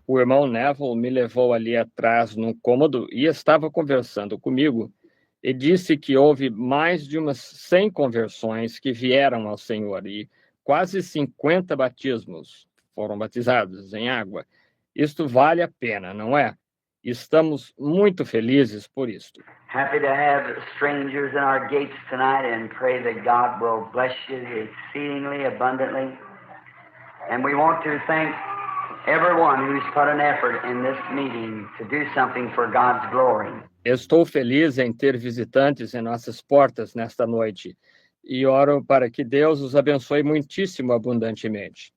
O irmão Neville me levou ali atrás num cômodo e estava conversando comigo e disse que houve mais de umas 100 conversões que vieram ao Senhor e quase 50 batismos foram batizados em água. Isto vale a pena, não é? Estamos muito felizes por isto. Happy to have strangers in our gates tonight and pray that God will bless you exceedingly abundantly. And we want to thank everyone who's put an effort in this meeting to do something for God's glory. Estou feliz em ter visitantes em nossas portas nesta noite e oro para que Deus os abençoe muitíssimo abundantemente.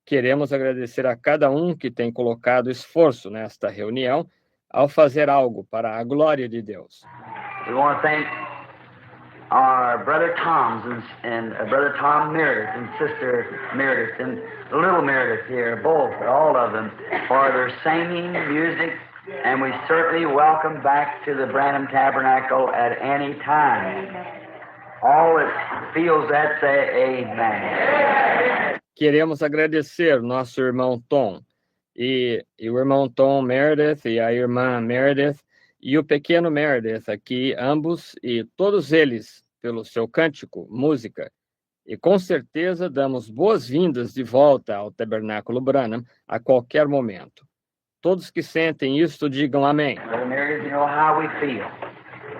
Queremos agradecer a cada um que tem colocado esforço nesta reunião ao fazer algo para a glória de Deus. We want to thank our brother Tom brother Tom Meredith and sister Meredith and little Meredith here, both, all of them, for their singing, music, and we certainly welcome back to the Branham Tabernacle at any time. All that feels that say amen. Queremos agradecer nosso irmão Tom e o irmão Tom Meredith e a irmã Meredith e o pequeno Meredith aqui, ambos e todos eles pelo seu cântico, música. E com certeza damos boas-vindas de volta ao Tabernáculo Branham a qualquer momento. Todos que sentem isto digam amém. Brother Meredith, you know how we feel.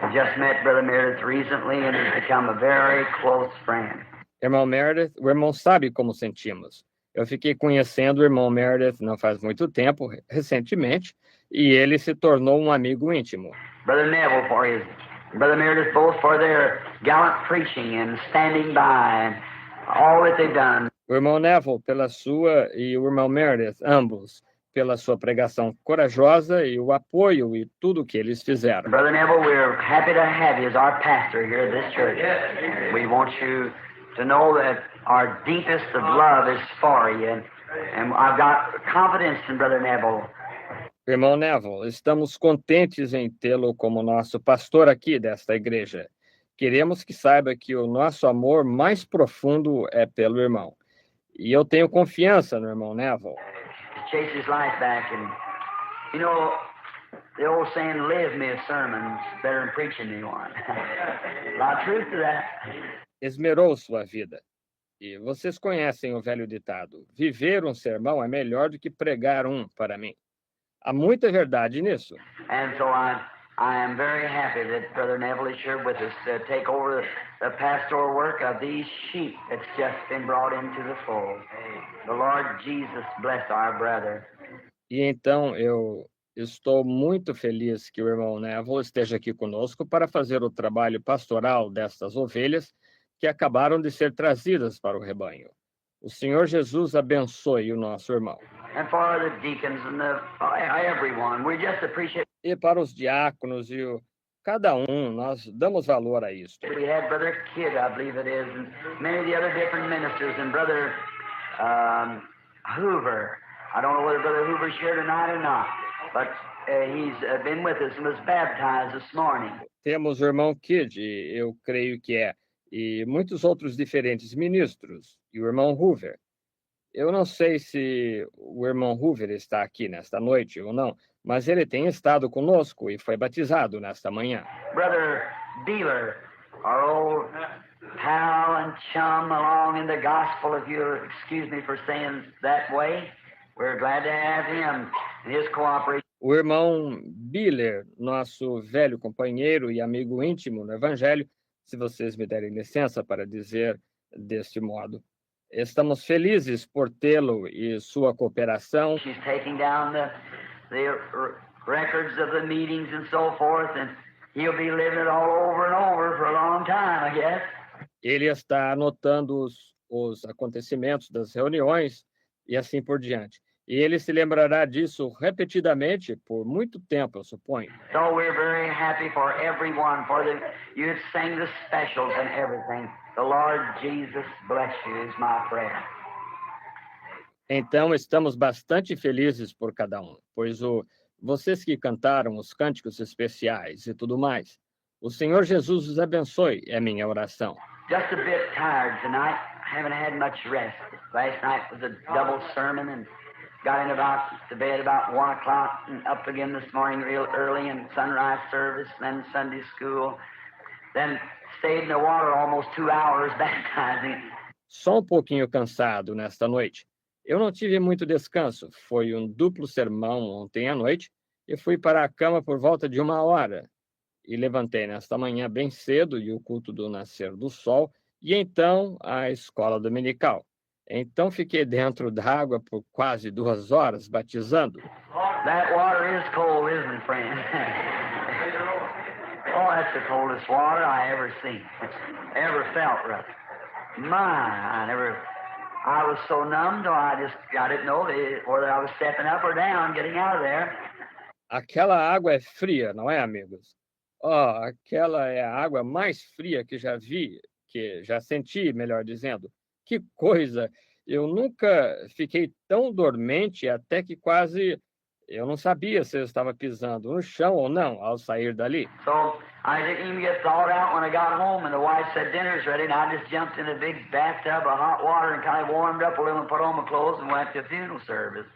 I just met Brother Meredith recently and he's become a very close friend. Irmão Meredith, o irmão sabe como sentimos. Eu fiquei conhecendo o irmão Meredith não faz muito tempo, recentemente, e ele se tornou um amigo íntimo. Brother Neville for his, Brother Meredith both for their gallant preaching and standing by and all that they've done. O irmão Neville pela sua e o irmão Meredith, ambos, pela sua pregação corajosa e o apoio e tudo que eles fizeram. Brother Neville, we're happy to have you as our pastor here at this church. We want you to know that our deepest of love is for you, and I've got confidence in Brother Neville. Irmão Neville, estamos contentes em tê-lo como nosso pastor aqui desta igreja. Queremos que saiba que o nosso amor mais profundo é pelo irmão. E eu tenho confiança no irmão Neville. Chase his life back, and you know the old saying, "Live me a sermon's better than preaching me one." A lot of truth to that. Esmerou sua vida. E vocês conhecem o velho ditado: viver um sermão é melhor do que pregar um para mim. Há muita verdade nisso. And so I am very happy that Brother Neville is here with us to take over the pastoral work of these sheep that's just been brought into the fold. The Lord Jesus bless our brother. E então eu estou muito feliz que o irmão Neville esteja aqui conosco para fazer o trabalho pastoral destas ovelhas que acabaram de ser trazidas para o rebanho. O Senhor Jesus abençoe o nosso irmão. And for the deacons and everyone, we just appreciate. E para os diáconos e cada nós damos valor a isto. We had Brother Kidd, I believe it is, and many of the other different ministers, and Brother Hoover. I don't know whether Brother Hoover's here tonight or not, but he's been with us and was baptized this morning. Temos o irmão Kidd, eu creio que é, e muitos outros diferentes ministros, e o irmão Hoover. Eu não sei se o irmão Hoover está aqui nesta noite ou não, mas ele tem estado conosco e foi batizado nesta manhã. Brother Beeler, our old pal and chum along in the gospel, if you'll excuse me for saying that way, we're glad to have him and his cooperation. O irmão Biller, nosso velho companheiro e amigo íntimo no Evangelho, se vocês me derem licença para dizer deste modo. Estamos felizes por tê-lo e sua cooperação. She's taking down the records of the meetings and so forth, and he'll be living it all over and over for a long time, I guess. Ele está anotando os acontecimentos das reuniões e assim por diante. E ele se lembrará disso repetidamente por muito tempo, eu suponho. So we're very happy for everyone, you sang the specials and everything. The Lord Jesus bless you is my prayer. Então, estamos bastante felizes por cada um, pois vocês que cantaram os cânticos especiais e tudo mais, o Senhor Jesus os abençoe, é minha oração. Just a bit tired tonight. I haven't had much rest. Last night was a double sermon and got in about to bed about 1 o'clock and up again this morning real early in sunrise service, then Sunday school. Then stayed in the water almost 2 hours baptizing. Só um pouquinho cansado nesta noite. Eu não tive muito descanso. Foi um duplo sermão ontem à noite e fui para a cama por volta de 1 hora. E levantei nesta manhã bem cedo e o culto do nascer do sol e então a escola dominical. Então fiquei dentro d'água por quase 2 horas batizando. That water is cold, isn't it, friend? Oh, that's the coldest water I ever seen, ever felt, rather. I was so numb, I didn't know whether I was stepping up or down, getting out of there. Aquela água é fria, não é, amigos? Oh, aquela é a água mais fria que já vi, que já senti, melhor dizendo. Que coisa! Eu nunca fiquei tão dormente até que quase eu não sabia se eu estava pisando no chão ou não ao sair dali. So I didn't even get thawed out when I got home, and the wife said dinner's ready, and I just jumped in a big bathtub of hot water and kind of warmed up a little and put on my clothes and went to the funeral service.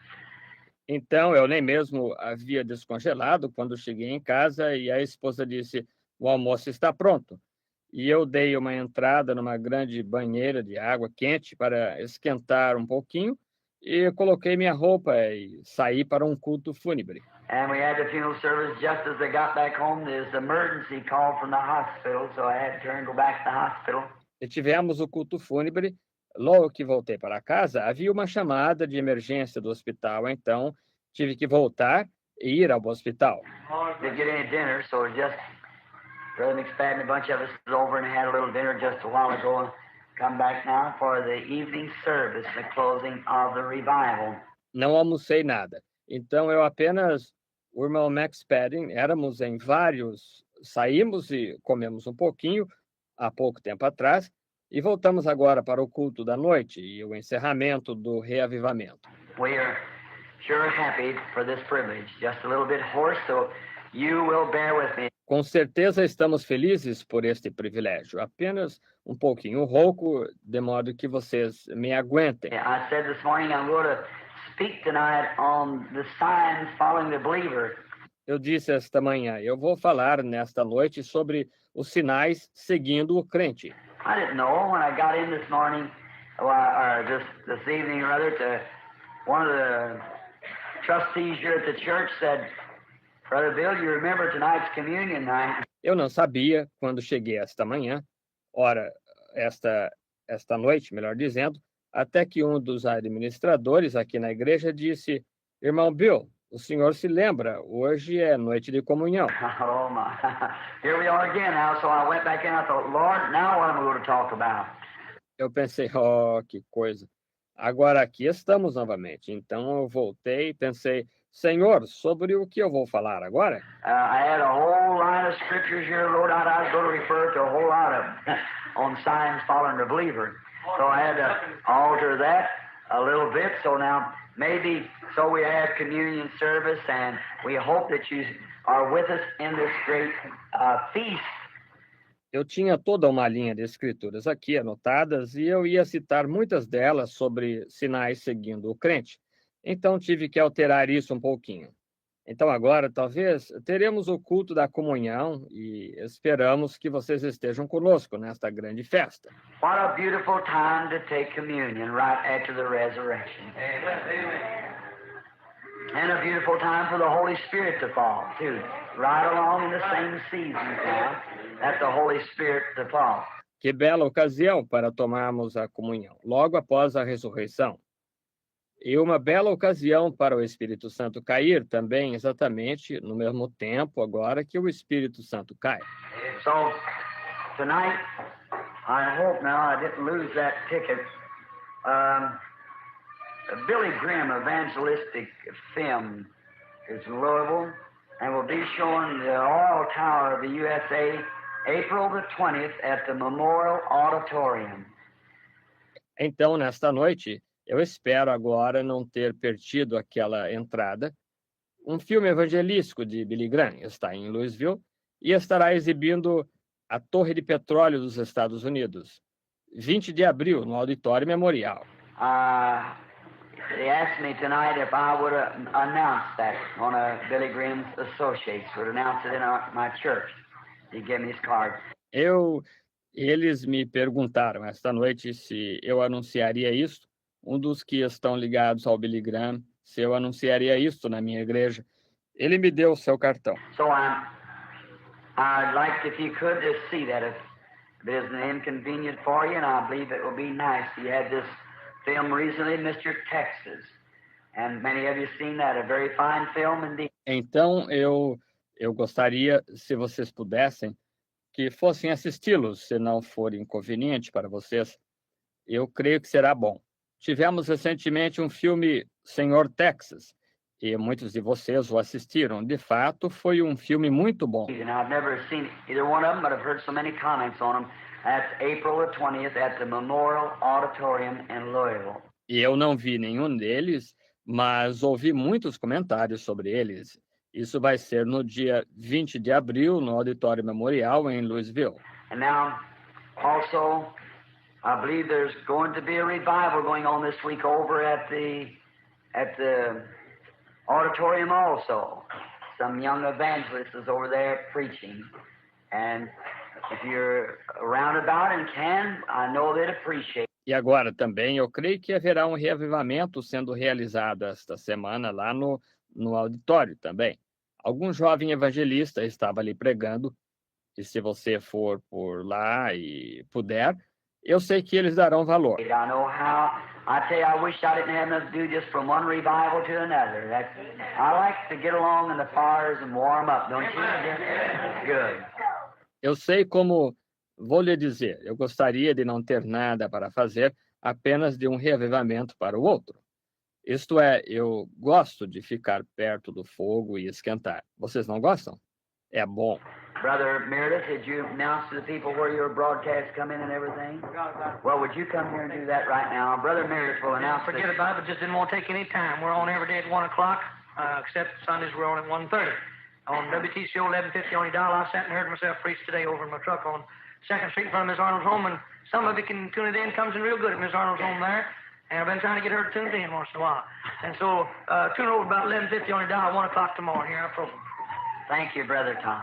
Então, eu nem mesmo havia descongelado quando cheguei em casa e a esposa disse: o almoço está pronto. E eu dei uma entrada numa grande banheira de água quente para esquentar um pouquinho e coloquei minha roupa e saí para um culto fúnebre. And we had the funeral service just as I got back home. There's an emergency call from the hospital, so I had to turn and go back to the hospital. E tivemos o culto fúnebre. Logo que voltei para casa, havia uma chamada de emergência do hospital, então tive que voltar e ir ao hospital. Didn't get any dinner, so just Brother McSpadden, a bunch of us was over and had a little dinner just a while ago. Come back now for the evening service, the closing of the revival. Não almocei nada. Então eu apenas, o irmão Max Padding, éramos em vários, saímos e comemos um pouquinho há pouco tempo atrás e voltamos agora para o culto da noite e o encerramento do reavivamento. We are sure happy for this privilege. Just a little bit hoarse, so you will bear with me. Com certeza estamos felizes por este privilégio. Apenas um pouquinho rouco, de modo que vocês me aguentem. I said this morning I'm going to speak tonight on the signs following the believer. Eu disse esta manhã, eu vou falar nesta noite sobre os sinais seguindo o crente. I didn't know when I got in this morning, or this evening rather, to one of the trustees here at the church said, Brother Bill, you remember tonight's communion night? Eu não sabia quando cheguei esta manhã, esta noite, melhor dizendo, até que um dos administradores aqui na igreja disse: Irmão Bill, o senhor se lembra, hoje é noite de comunhão. Oh my! Here we are again now. So I went back in. I thought, Lord, now what am I going to talk about? Eu pensei, oh, que coisa. Agora aqui estamos novamente. Então eu voltei e pensei, Senhor, sobre o que eu vou falar agora? I had a whole line of scriptures here wrote out. I was going to refer to a whole lot of on signs following the believer. So I had to alter that a little bit. So now maybe so we have communion service, and we hope that you are with us in this great feast. Eu tinha toda uma linha de escrituras aqui anotadas e eu ia citar muitas delas sobre sinais seguindo o crente. Então tive que alterar isso um pouquinho. Então agora, talvez, teremos o culto da comunhão e esperamos que vocês estejam conosco nesta grande festa. What a beautiful time to take communion right after the resurrection. Amen. And a beautiful time for the Holy Spirit to fall, too. Right along in the same season now, that the Holy Spirit to fall. Que bela ocasião para tomarmos a comunhão, logo após a ressurreição. E uma bela ocasião para o Espírito Santo cair também, exatamente no mesmo tempo, agora que o Espírito Santo cai. So, tonight, I hope now I didn't lose that ticket. Billy Graham evangelistic film is in Louisville and will be showing the Oil Tower of the USA April the 20th at the Memorial Auditorium. Então, nesta noite, eu espero agora não ter perdido aquela entrada. Um filme evangelístico de Billy Graham está em Louisville e estará exibindo a Torre de Petróleo dos Estados Unidos, 20 de abril, no Auditório Memorial. They asked me tonight if I would announce that one of Billy Graham's associates would announce it in my church. He gave me his card. Eles me perguntaram esta noite se eu anunciaria isto. Um dos que estão ligados ao Billy Graham, se eu anunciaria isto na minha igreja. Ele me deu o seu cartão. So I'd like if you could just see that if it isn't inconvenient for you, and I believe it will be nice. You had this film recently, Mr. Texas, and many of you seen that, a very fine film indeed. Então, eu gostaria, se vocês pudessem, que fossem assisti-los, se não for inconveniente para vocês. Eu creio que será bom. Tivemos recentemente um filme Senhor Texas, e muitos de vocês o assistiram. De fato, foi um filme muito bom. And I've never seen either one of them, but I've heard so many comments on them. That's April the 20th at the Memorial Auditorium in Louisville. E eu não vi nenhum deles, mas ouvi muitos comentários sobre eles. Isso vai ser no dia 20 de abril, no Auditório Memorial, em Louisville. And now, also, I believe there's going to be a revival going on this week over at the auditorium also. Some young evangelist is over there preaching. And if you're around about and can, I know they'd appreciate it. E agora também, eu creio que haverá um reavivamento sendo realizado esta semana lá no auditório também. Algum jovem evangelista estava ali pregando, e se você for por lá e puder, eu sei que eles darão valor. I know how. I tell you, I wish I didn't have enough to do just from one revival to another. I like to get along in the fires and warm up, don't you? Good. Eu sei como, vou lhe dizer, eu gostaria de não ter nada para fazer, apenas de um reavivamento para o outro. Isto é, eu gosto de ficar perto do fogo e esquentar. Vocês não gostam? É bom. Brother Meredith, did you announce to the people where your broadcast come in and everything? Well, would you come here and do that right now? Brother Meredith will announce. Forget about it, just didn't want to take any time. We're on every day at 1 o'clock, except Sundays we're on at 1:30. On WTCO 1150 on your dial, I sat and heard myself preach today over in my truck on 2nd Street in front of Miss Arnold's home, and some of you can tune it in, comes in real good at Miss Arnold's home there, and I've been trying to get her to tune it in once in a while. And so, tune over about 1150 on your dial, 1 o'clock tomorrow here, our program. Thank you, Brother Tom.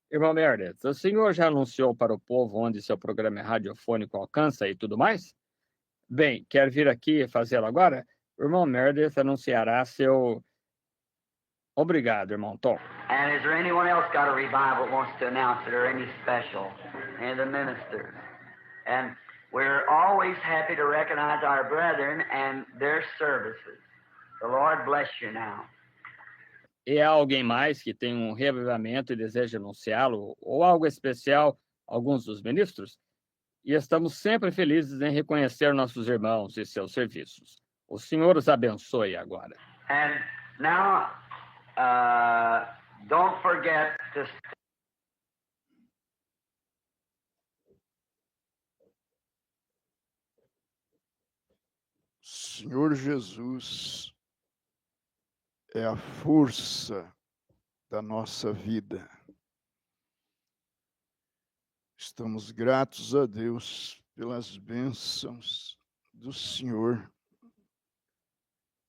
Irmão Meredith, o senhor já anunciou para o povo onde seu programa radiofônico alcança e tudo mais? Bem, quer vir aqui e fazê-lo agora? O irmão Meredith anunciará seu... Obrigado, irmão Tom. And is there anyone else got a revival that wants to announce it, or any special? Any of the ministers? And we're always happy to recognize our brethren and their services. The Lord bless you now. E há alguém mais que tem um reavivamento e deseja anunciá-lo, ou algo especial, alguns dos ministros? E estamos sempre felizes em reconhecer nossos irmãos e seus serviços. O Senhor os abençoe agora. And now, don't forget to... Senhor Jesus é a força da nossa vida. Estamos gratos a Deus pelas bênçãos do Senhor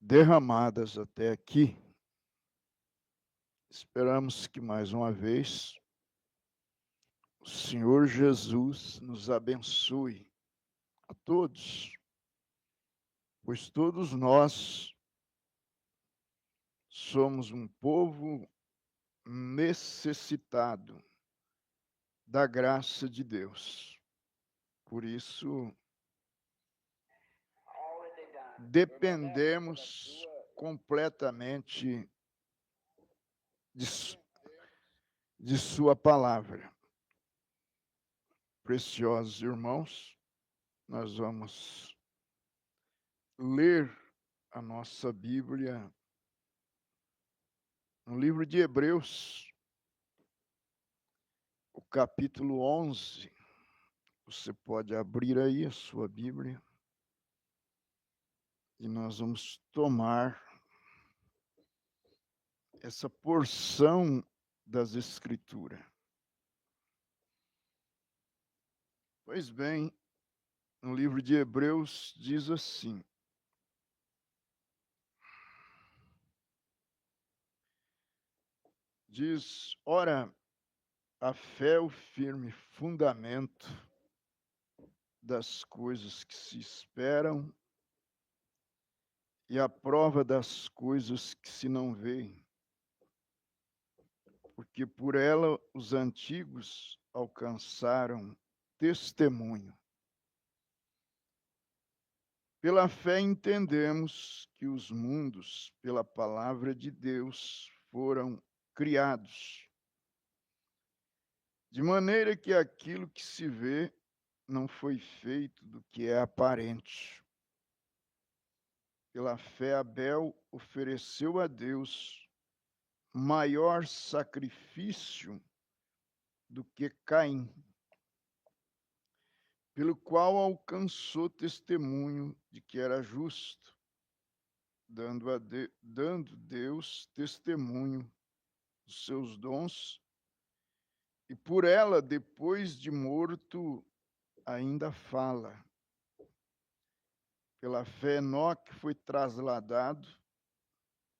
derramadas até aqui. Esperamos que mais uma vez o Senhor Jesus nos abençoe a todos, pois todos nós somos um povo necessitado da graça de Deus. Por isso, dependemos completamente de sua palavra. Preciosos irmãos, nós vamos ler a nossa Bíblia no livro de Hebreus, o capítulo 11. Você pode abrir aí a sua Bíblia e nós vamos tomar essa porção das Escrituras. Pois bem, no livro de Hebreus diz assim: Diz: ora, a fé é o firme fundamento das coisas que se esperam e a prova das coisas que se não veem, porque por ela os antigos alcançaram testemunho. Pela fé entendemos que os mundos, pela palavra de Deus, foram criados, de maneira que aquilo que se vê não foi feito do que é aparente. Pela fé, Abel ofereceu a Deus maior sacrifício do que Caim, pelo qual alcançou testemunho de que era justo, dando Deus testemunho dos seus dons, e por ela, depois de morto, ainda fala. Pela fé, Enoque foi trasladado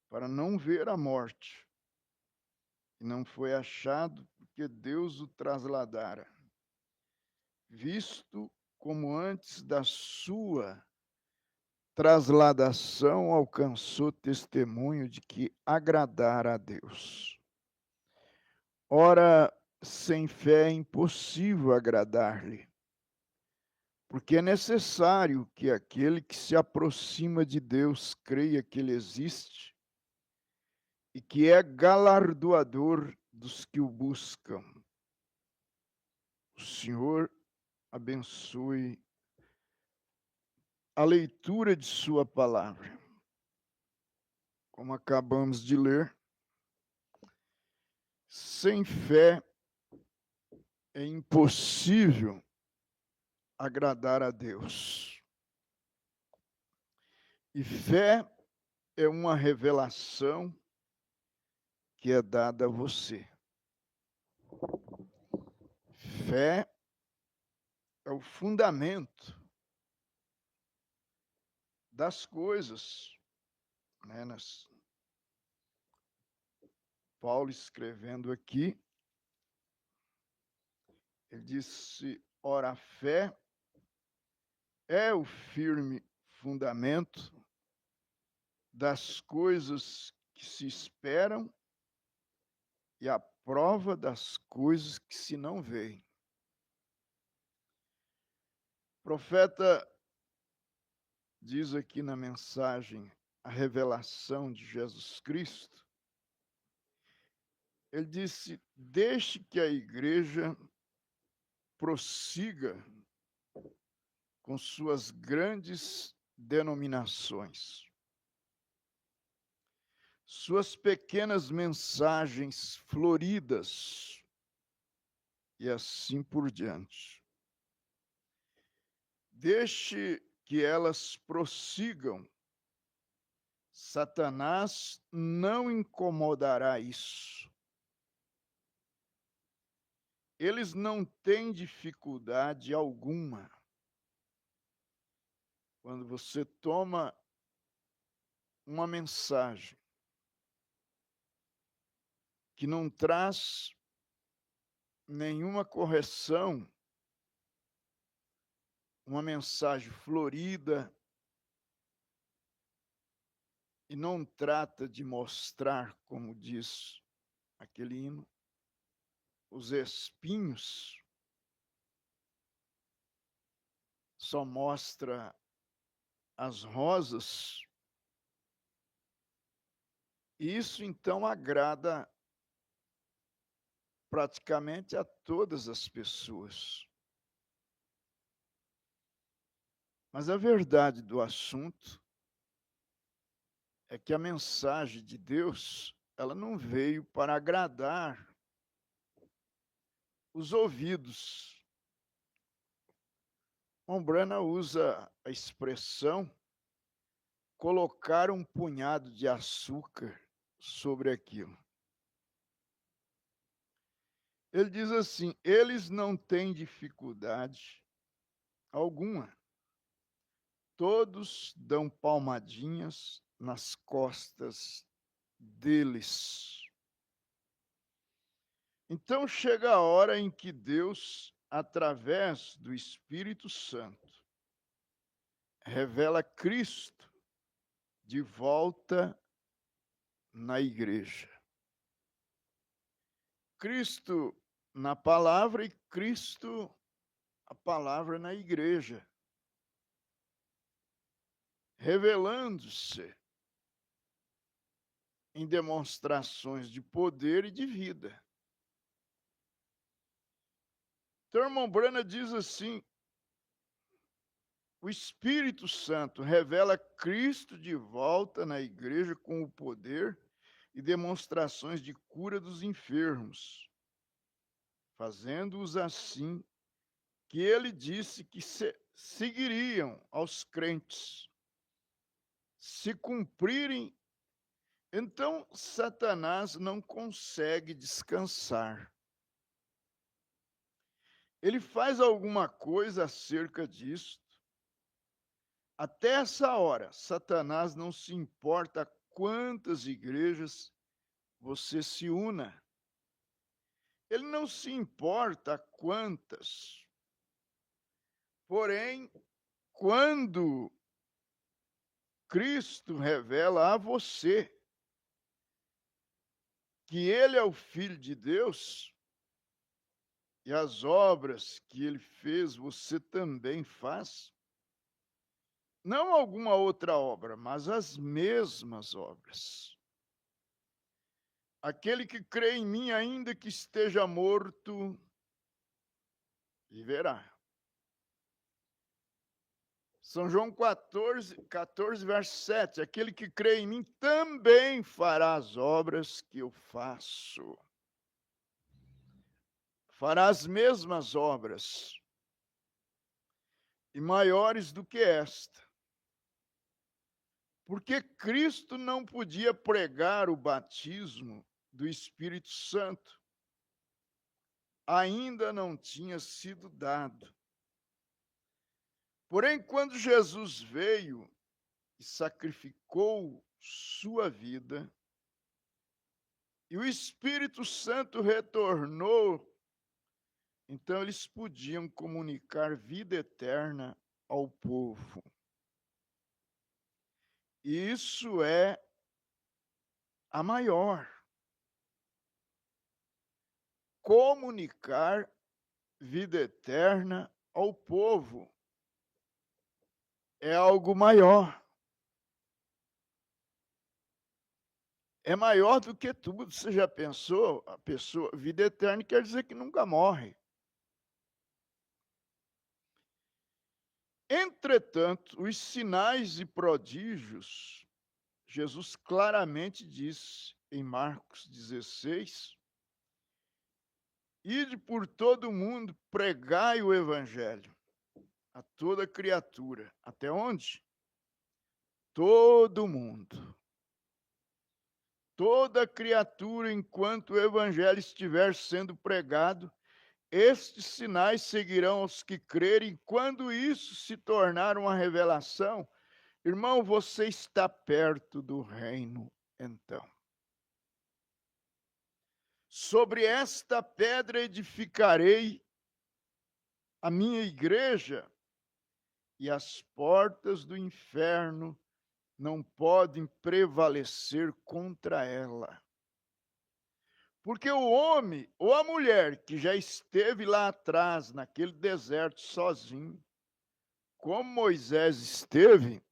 para não ver a morte, e não foi achado porque Deus o trasladara, visto como antes da sua trasladação alcançou testemunho de que agradara a Deus. Ora, sem fé é impossível agradar-lhe, porque é necessário que aquele que se aproxima de Deus creia que ele existe e que é galardoador dos que o buscam. O Senhor abençoe a leitura de sua palavra. Como acabamos de ler, sem fé é impossível agradar a Deus. E fé é uma revelação que é dada a você. Fé é o fundamento das coisas, né? Paulo escrevendo aqui, ele disse: ora, a fé é o firme fundamento das coisas que se esperam e a prova das coisas que se não veem. O profeta diz aqui na mensagem a revelação de Jesus Cristo. Ele disse: deixe que a igreja prossiga com suas grandes denominações, suas pequenas mensagens floridas e assim por diante. Deixe que elas prossigam. Satanás não incomodará isso. Eles não têm dificuldade alguma. Quando você toma uma mensagem que não traz nenhuma correção, uma mensagem florida, e não trata de mostrar, como diz aquele hino, os espinhos, só mostra as rosas. E isso então agrada praticamente a todas as pessoas. Mas a verdade do assunto é que a mensagem de Deus, ela não veio para agradar os ouvidos. Mombrana usa a expressão colocar um punhado de açúcar sobre aquilo. Ele diz assim: eles não têm dificuldade alguma. Todos dão palmadinhas nas costas deles. Então chega a hora em que Deus, através do Espírito Santo, revela Cristo de volta na igreja. Cristo na palavra e Cristo, a palavra na igreja. Revelando-se em demonstrações de poder e de vida. Então, irmão Brana diz assim: o Espírito Santo revela Cristo de volta na igreja com o poder e demonstrações de cura dos enfermos, fazendo-os assim que ele disse que seguiriam aos crentes. Se cumprirem, então Satanás não consegue descansar. Ele faz alguma coisa acerca disso. Até essa hora, Satanás não se importa quantas igrejas você se una. Ele não se importa quantas. Porém, quando Cristo revela a você que ele é o Filho de Deus, e as obras que ele fez, você também faz, não alguma outra obra, mas as mesmas obras. Aquele que crê em mim, ainda que esteja morto, viverá. São João 14, verso 7. Aquele que crê em mim também fará as obras que eu faço. Fará as mesmas obras, e maiores do que esta. Porque Cristo não podia pregar o batismo do Espírito Santo. Ainda não tinha sido dado. Porém, quando Jesus veio e sacrificou sua vida, e o Espírito Santo retornou, então eles podiam comunicar vida eterna ao povo. Isso é a maior. Comunicar vida eterna ao povo é algo maior. É maior do que tudo. Você já pensou? A pessoa, vida eterna quer dizer que nunca morre. Entretanto, os sinais e prodígios, Jesus claramente disse em Marcos 16, ide por todo o mundo, pregai o evangelho a toda criatura. Até onde? Todo mundo. Toda criatura, enquanto o evangelho estiver sendo pregado, estes sinais seguirão aos que crerem. Quando isso se tornar uma revelação, irmão, você está perto do reino, então. Sobre esta pedra edificarei a minha igreja, e as portas do inferno não podem prevalecer contra ela. Porque o homem ou a mulher que já esteve lá atrás, naquele deserto sozinho, como Moisés esteve,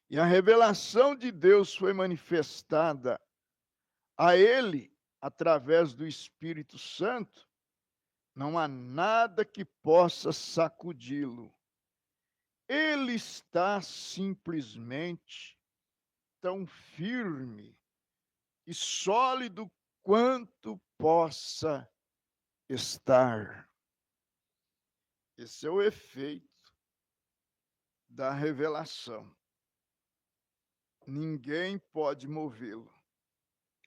e a revelação de Deus foi manifestada a ele através do Espírito Santo, não há nada que possa sacudi-lo. Ele está simplesmente tão firme e sólido quanto possa estar. Esse é o efeito da revelação. Ninguém pode movê-lo.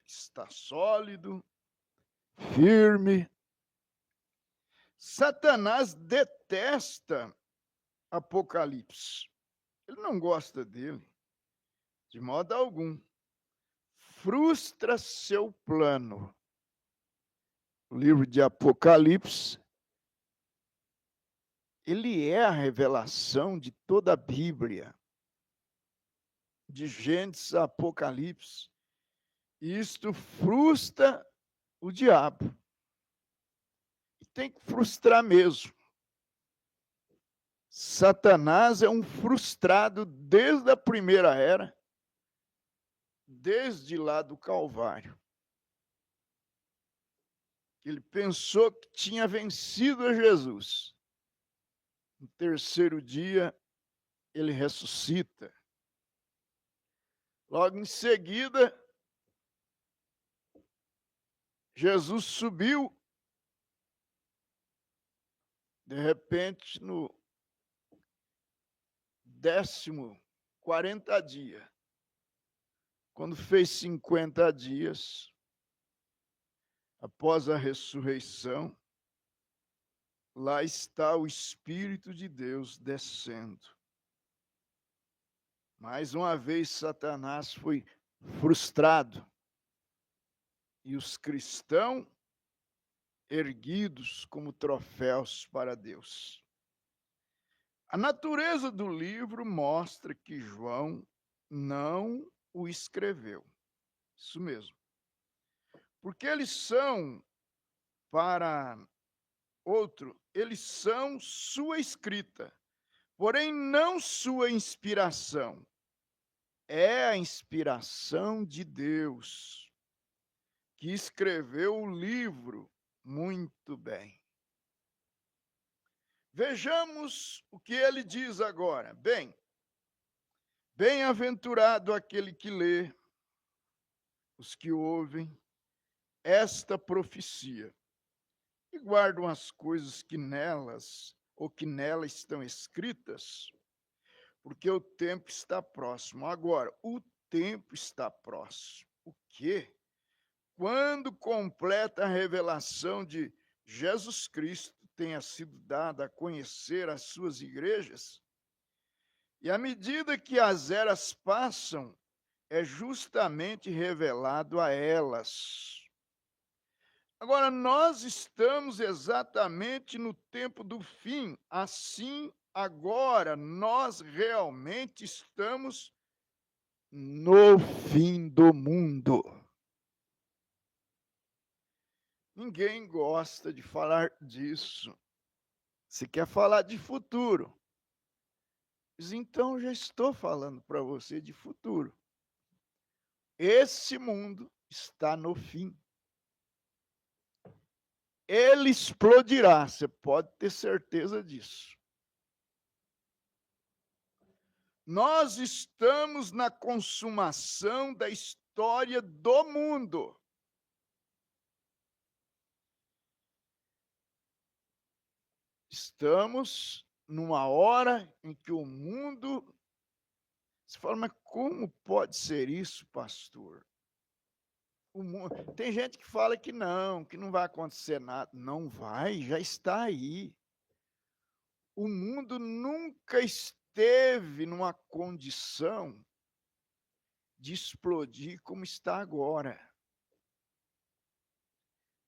Está sólido, firme. Satanás detesta Apocalipse. Ele não gosta dele, de modo algum. Frustra seu plano. O livro de Apocalipse, ele é a revelação de toda a Bíblia, de Gênesis a Apocalipse. E isto frustra o diabo. E tem que frustrar mesmo. Satanás é um frustrado desde a primeira era, desde lá do Calvário. Ele pensou que tinha vencido a Jesus. No terceiro dia, ele ressuscita. Logo em seguida, Jesus subiu. De repente, no 40 dias, quando fez 50 dias, após a ressurreição, lá está o Espírito de Deus descendo. Mais uma vez, Satanás foi frustrado. E os cristãos erguidos como troféus para Deus. A natureza do livro mostra que João não o escreveu. Isso mesmo. Porque eles são, para outro, eles são sua escrita, porém não sua inspiração. É a inspiração de Deus, que escreveu o livro muito bem. Vejamos o que ele diz agora. Bem-aventurado aquele que lê, os que ouvem esta profecia e guardam as coisas que nelas ou que nela estão escritas, porque o tempo está próximo. Agora, o tempo está próximo. O quê? Quando completa a revelação de Jesus Cristo tenha sido dada a conhecer as suas igrejas, e à medida que as eras passam, é justamente revelado a elas. Agora, nós estamos exatamente no tempo do fim. Assim, agora, nós realmente estamos no fim do mundo. Ninguém gosta de falar disso. Se quer falar de futuro, mas então já estou falando para você de futuro. Esse mundo está no fim. Ele explodirá, você pode ter certeza disso. Nós estamos na consumação da história do mundo. Estamos numa hora em que o mundo... Você fala, mas como pode ser isso, pastor? Tem gente que fala que não vai acontecer nada. Não vai, já está aí. O mundo nunca esteve numa condição de explodir como está agora.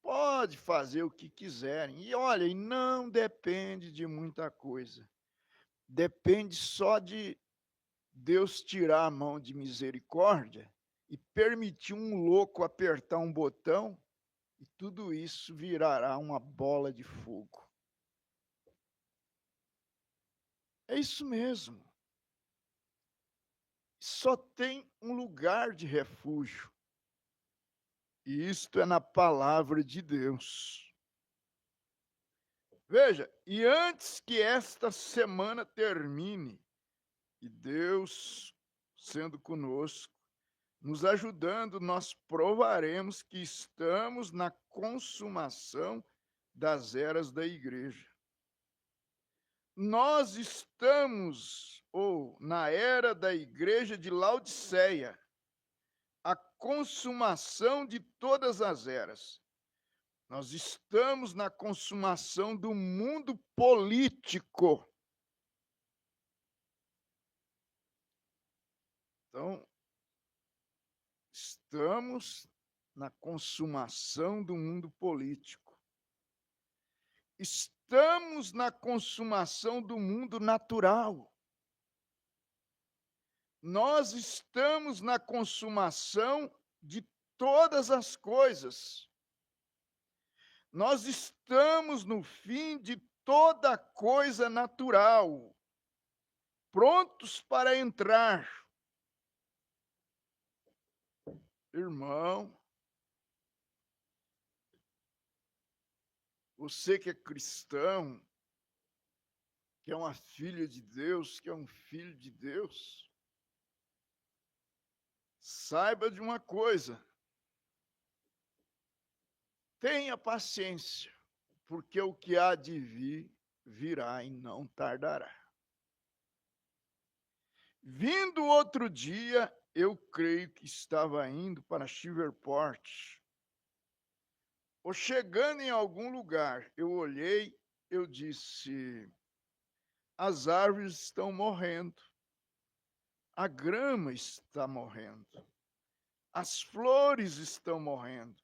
Pode fazer o que quiserem. E olha, e não depende de muita coisa. Depende só de Deus tirar a mão de misericórdia e permitir um louco apertar um botão e tudo isso virará uma bola de fogo. É isso mesmo. Só tem um lugar de refúgio. E isto é na palavra de Deus. Veja, e antes que esta semana termine, e Deus sendo conosco, nos ajudando, nós provaremos que estamos na consumação das eras da igreja. Nós estamos, na era da igreja de Laodiceia, a consumação de todas as eras. Nós estamos na consumação do mundo político. Então, estamos na consumação do mundo político. estamos na consumação do mundo natural. Nós estamos na consumação de todas as coisas. Nós estamos no fim de toda coisa natural, prontos para entrar. Irmão, você que é cristão, que é uma filha de Deus, que é um filho de Deus, saiba de uma coisa: tenha paciência, porque o que há de vir, virá e não tardará. Vindo outro dia, eu creio que estava indo para Shiverport, ou chegando em algum lugar, eu olhei, eu disse: as árvores estão morrendo, a grama está morrendo, as flores estão morrendo,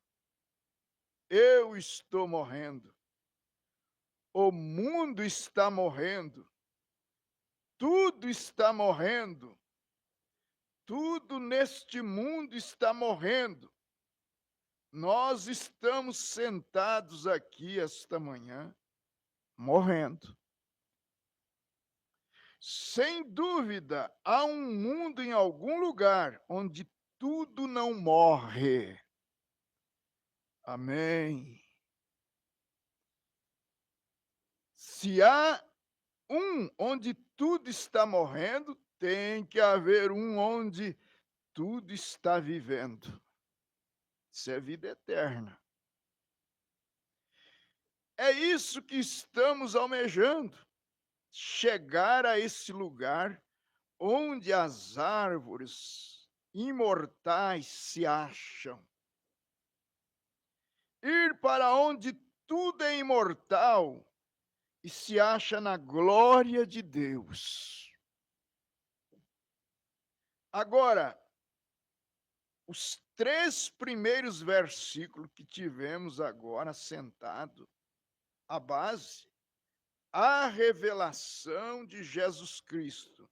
eu estou morrendo, o mundo está morrendo, tudo está morrendo, tudo neste mundo está morrendo. Nós estamos sentados aqui esta manhã, morrendo. Sem dúvida, há um mundo em algum lugar onde tudo não morre. Amém. Se há um onde tudo está morrendo, tem que haver um onde tudo está vivendo. Isso é vida eterna. É isso que estamos almejando. Chegar a esse lugar onde as árvores imortais se acham. Ir para onde tudo é imortal e se acha na glória de Deus. Agora, os 3 primeiros versículos que tivemos agora sentado, a base, a revelação de Jesus Cristo.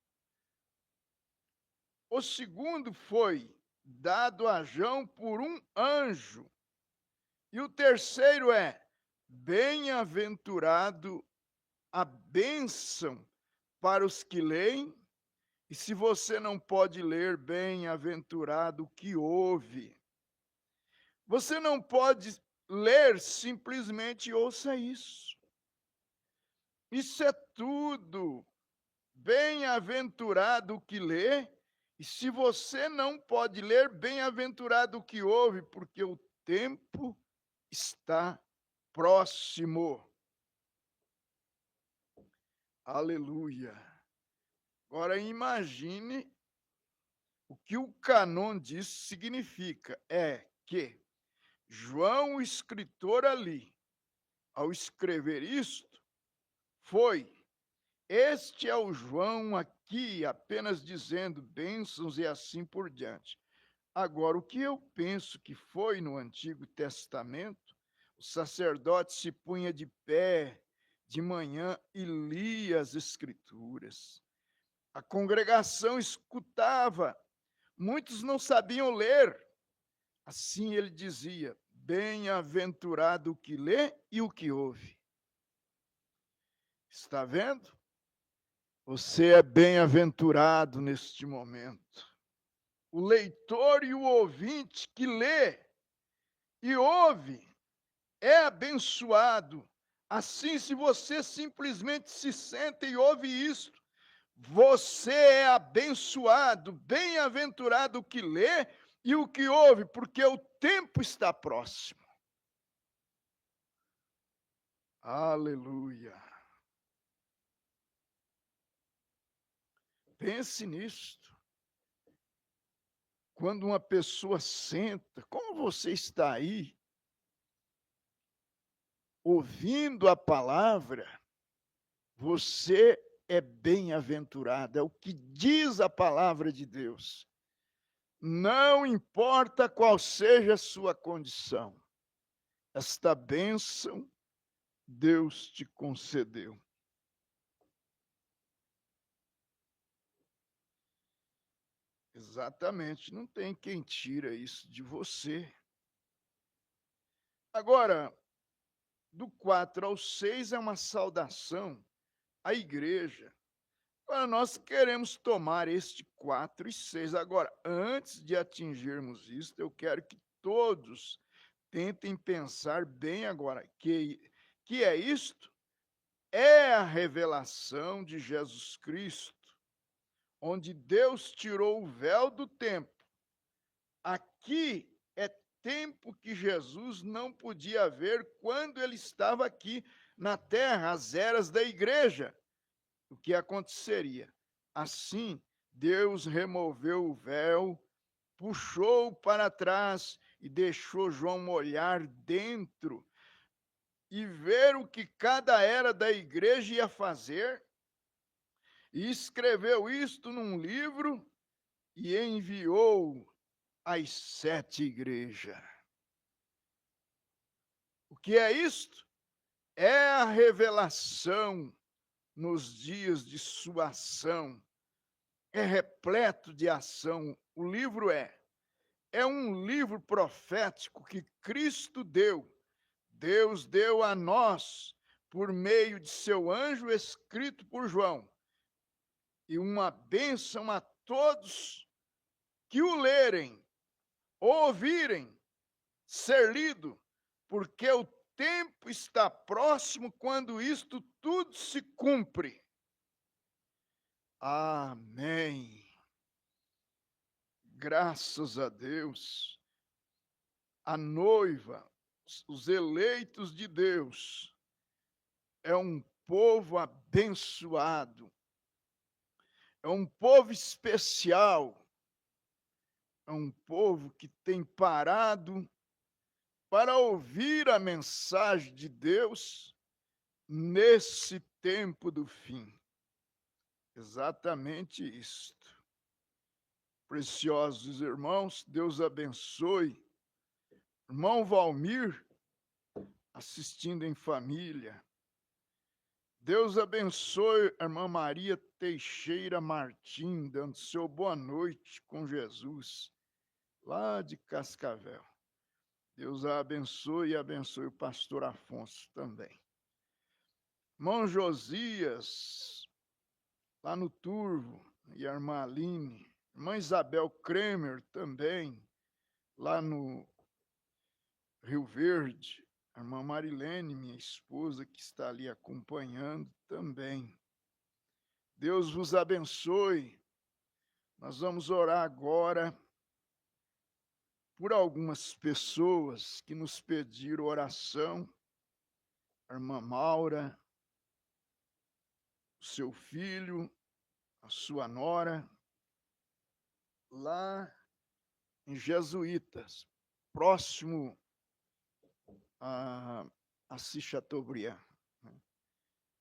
O segundo foi dado a João por um anjo. E o terceiro é: bem-aventurado a bênção para os que leem. E se você não pode ler, bem-aventurado o que ouve. Você não pode ler, simplesmente ouça isso. Isso é tudo. Bem-aventurado o que lê, e se você não pode ler, bem-aventurado o que ouve, porque o tempo está próximo. Aleluia. Agora imagine o que o cânon diz significa. É que João, o escritor ali, ao escrever isto, este é o João aqui, apenas dizendo bênçãos e assim por diante. Agora, o que eu penso que foi no Antigo Testamento, o sacerdote se punha de pé de manhã e lia as Escrituras. A congregação escutava, muitos não sabiam ler. Assim ele dizia: bem-aventurado o que lê e o que ouve. Está vendo? Você é bem-aventurado neste momento. O leitor e o ouvinte que lê e ouve é abençoado. Assim, se você simplesmente se senta e ouve isto, você é abençoado, bem-aventurado o que lê e o que ouve, porque o tempo está próximo. Aleluia. Pense nisto. Quando uma pessoa senta, como você está aí, ouvindo a palavra, você é bem-aventurado, é o que diz a palavra de Deus. Não importa qual seja a sua condição, esta bênção Deus te concedeu. Exatamente, não tem quem tira isso de você. Agora, do 4 ao 6 é uma saudação à igreja. Agora, nós queremos tomar este 4 e 6. Agora, antes de atingirmos isso, eu quero que todos tentem pensar bem agora, que é isto? É a revelação de Jesus Cristo, onde Deus tirou o véu do tempo. Aqui é tempo que Jesus não podia ver quando ele estava aqui na terra, as eras da igreja. O que aconteceria? Assim, Deus removeu o véu, puxou para trás e deixou João olhar dentro e ver o que cada era da igreja ia fazer, e escreveu isto num livro e enviou às 7 igrejas. O que é isto? É a revelação nos dias de sua ação. É repleto de ação. O livro é um livro profético que Cristo deu. Deus deu a nós por meio de seu anjo escrito por João. E uma bênção a todos que o lerem, ouvirem, ser lido, porque o tempo está próximo quando isto tudo se cumpre. Amém. Graças a Deus. A noiva, os eleitos de Deus, é um povo abençoado. É um povo especial. É um povo que tem parado para ouvir a mensagem de Deus nesse tempo do fim. Exatamente isto. Preciosos irmãos, Deus abençoe. Irmão Valmir, assistindo em família. Deus abençoe a irmã Maria Teixeira Martim, dando seu boa noite com Jesus, lá de Cascavel. Deus a abençoe e abençoe o pastor Afonso também. Irmão Josias, lá no Turvo, e a irmã Aline. Irmã Isabel Kremer também, lá no Rio Verde. A irmã Marilene, minha esposa, que está ali acompanhando também. Deus vos abençoe. Nós vamos orar agora por algumas pessoas que nos pediram oração. A irmã Maura, o seu filho, a sua nora, lá em Jesuítas, próximo a Chateaubriand.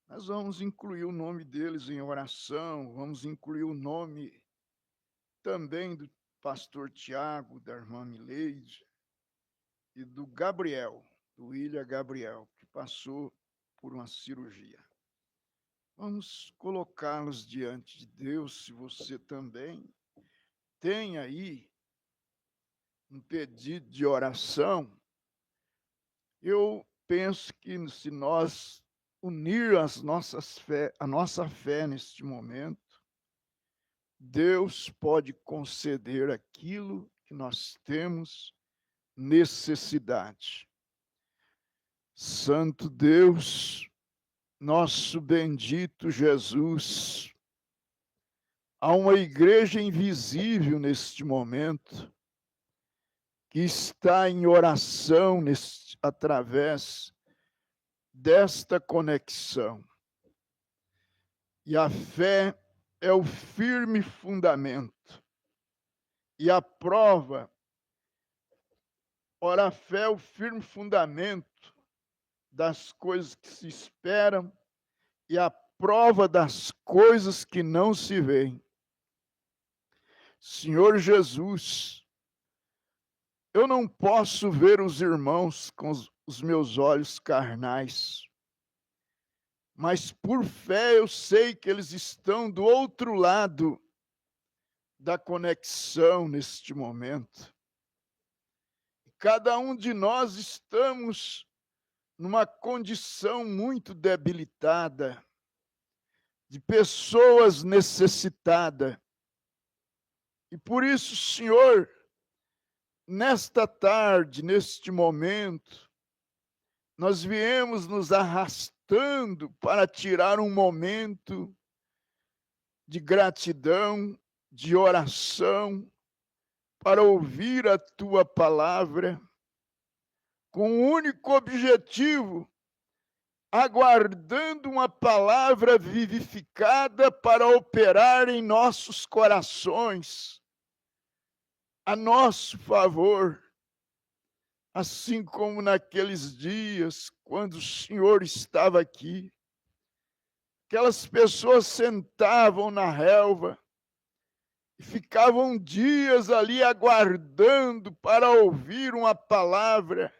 Nós vamos incluir o nome deles em oração, vamos incluir o nome também do pastor Tiago, da irmã Mileide, e do Gabriel, do William Gabriel, que passou por uma cirurgia. Vamos colocá-los diante de Deus, se você também tem aí um pedido de oração. Eu penso que se nós unir a nossa fé neste momento, Deus pode conceder aquilo que nós temos necessidade. Santo Deus, nosso bendito Jesus, há uma igreja invisível neste momento, que está em oração através desta conexão. E a fé é o firme fundamento. E a prova, ora, a fé é o firme fundamento das coisas que se esperam e a prova das coisas que não se veem. Senhor Jesus, eu não posso ver os irmãos com os meus olhos carnais, mas por fé eu sei que eles estão do outro lado da conexão neste momento. Cada um de nós estamos numa condição muito debilitada, de pessoas necessitadas. E por isso, Senhor, nesta tarde, neste momento, nós viemos nos arrastando para tirar um momento de gratidão, de oração, para ouvir a Tua palavra, com o único objetivo, aguardando uma palavra vivificada para operar em nossos corações, a nosso favor, assim como naqueles dias, quando o Senhor estava aqui, aquelas pessoas sentavam na relva e ficavam dias ali aguardando para ouvir uma palavra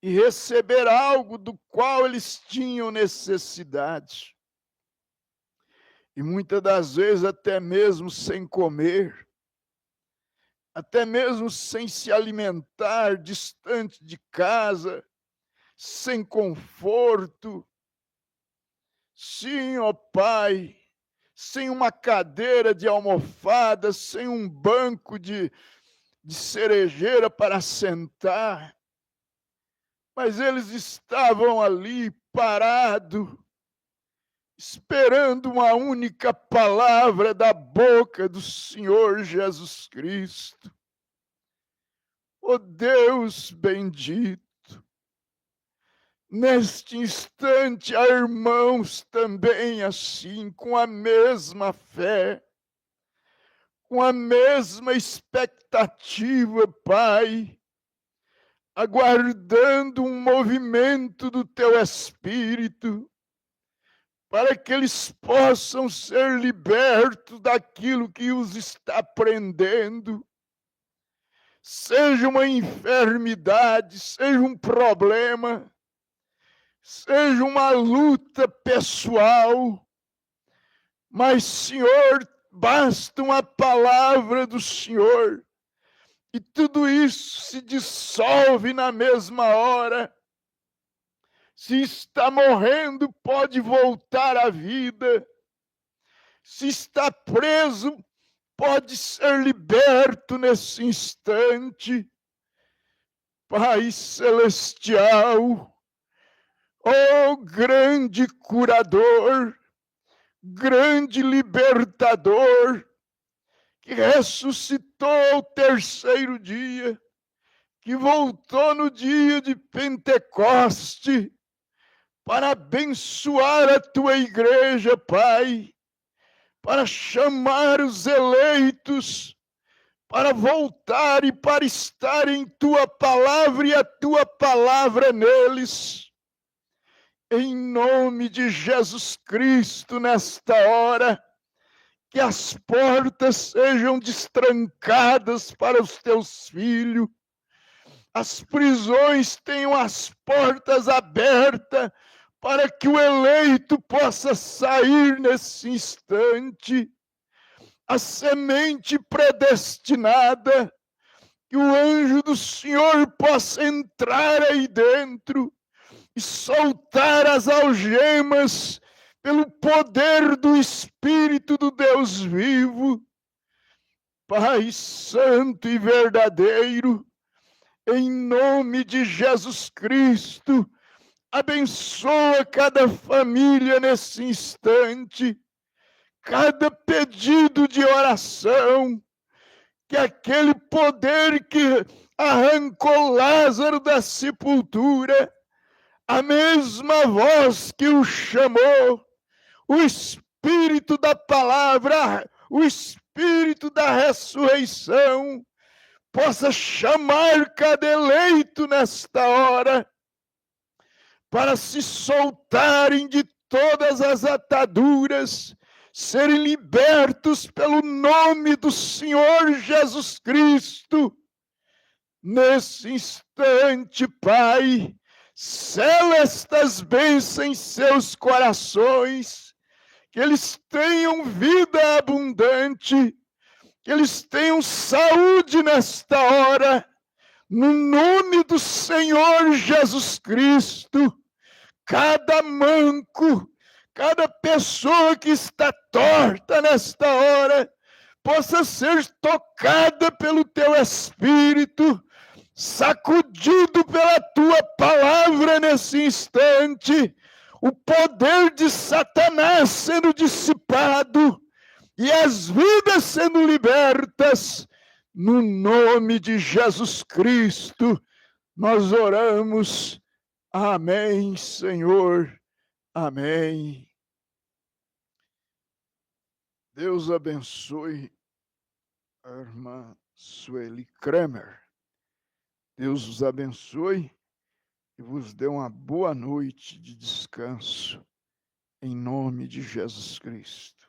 e receber algo do qual eles tinham necessidade. E muitas das vezes até mesmo sem comer, até mesmo sem se alimentar, distante de casa, sem conforto. Sim, ó Pai, sem uma cadeira de almofada, sem um banco de cerejeira para sentar. Mas eles estavam ali parados, esperando uma única palavra da boca do Senhor Jesus Cristo. Oh Deus bendito, neste instante há irmãos também assim, com a mesma fé, com a mesma expectativa, Pai, aguardando um movimento do Teu Espírito, para que eles possam ser libertos daquilo que os está prendendo, seja uma enfermidade, seja um problema, seja uma luta pessoal, mas, Senhor, basta uma palavra do Senhor, e tudo isso se dissolve na mesma hora. Se está morrendo, pode voltar à vida. Se está preso, pode ser liberto nesse instante. Pai Celestial, ó grande curador, grande libertador, que ressuscitou ao terceiro dia, que voltou no dia de Pentecoste, para abençoar a Tua igreja, Pai, para chamar os eleitos, para voltar e para estar em Tua palavra e a Tua palavra neles. Em nome de Jesus Cristo, nesta hora, que as portas sejam destrancadas para os Teus filhos, as prisões tenham as portas abertas para que o eleito possa sair nesse instante, a semente predestinada, que o anjo do Senhor possa entrar aí dentro e soltar as algemas pelo poder do Espírito do Deus vivo. Pai santo e verdadeiro, em nome de Jesus Cristo, abençoa cada família nesse instante, cada pedido de oração, que aquele poder que arrancou Lázaro da sepultura, a mesma voz que o chamou, o Espírito da palavra, o Espírito da ressurreição, possa chamar cada eleito nesta hora, para se soltarem de todas as ataduras, serem libertos pelo nome do Senhor Jesus Cristo. Nesse instante, Pai, Sela estas bênçãos em seus corações, que eles tenham vida abundante, que eles tenham saúde nesta hora, no nome do Senhor Jesus Cristo. Cada manco, cada pessoa que está torta nesta hora, possa ser tocada pelo teu Espírito, sacudido pela tua palavra nesse instante, o poder de Satanás sendo dissipado e as vidas sendo libertas, no nome de Jesus Cristo, nós oramos. Amém, Senhor. Amém. Deus abençoe a irmã Sueli Kramer. Deus os abençoe e vos dê uma boa noite de descanso, em nome de Jesus Cristo.